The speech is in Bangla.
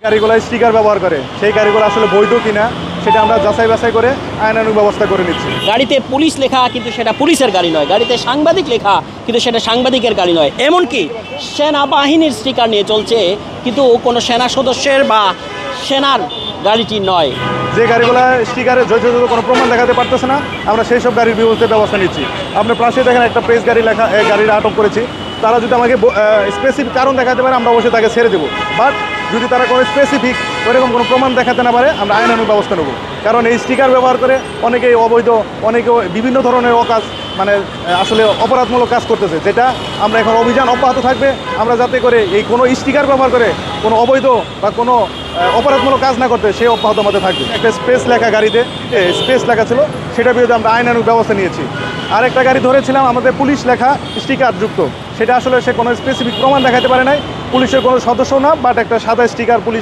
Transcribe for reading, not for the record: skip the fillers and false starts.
গাড়িগুলো স্টিকার ব্যবহার করে সেই গাড়িগুলো আসলে বৈধ কিনা সেটা আমরা যাচাই বাছাই করে আইনানুগ ব্যবস্থা করে নিচ্ছি। গাড়িতে পুলিশ লেখা কিন্তু সেটা পুলিশের গাড়ি নয়, গাড়িতে সাংবাদিক লেখা কিন্তু সেটা সাংবাদিকের গাড়ি নয়, এমনকি সেনাবাহিনীর স্টিকার নিয়ে চলছে কিন্তু কোনো সেনা সদস্যের বা সেনার গাড়িটি নয়। যে গাড়িগুলো স্টিকারে যথাযথ কোনো প্রমাণ দেখাতে পারতেছে না আমরা সেই সব গাড়ির বিরুদ্ধে ব্যবস্থা নিচ্ছি। আপনার পাশে দেখেন একটা প্রেস গাড়ি লেখা গাড়িটা আটক করেছি। তারা যদি আমাকে স্পেসিফিক কারণ দেখাতে পারে আমরা অবশ্যই তাকে ছেড়ে দেবো, বাট যদি তারা কোনো স্পেসিফিক ওইরকম কোনো প্রমাণ দেখাতে না পারে আমরা আইনানুগ ব্যবস্থা নেব। কারণ এই স্টিকার ব্যবহার করে অনেকেই অবৈধ, অনেকেও বিভিন্ন ধরনের অকাজ মানে আসলে অপরাধমূলক কাজ করতেছে, যেটা আমরা এখন অভিযান অব্যাহত থাকবে আমরা যাতে করে এই কোনো স্টিকার ব্যবহার করে কোনো অবৈধ বা কোনো অপরাধমূলক কাজ না করতে সেই অব্যাহত আমাদের থাকবে। একটা স্পেস লেখা গাড়িতে স্পেস লেখা ছিল, সেটার বিরুদ্ধে আমরা আইনানুগ ব্যবস্থা নিয়েছি। আর একটা গাড়ি ধরেছিলাম আমাদের পুলিশ লেখা স্টিকার যুক্ত, সেটা আসলে সে কোনো স্পেসিফিক প্রমাণ দেখাতে পারে নাই, পুলিশের কোনো সদস্য না, বাট একটা সাদা স্টিকার পুলিশ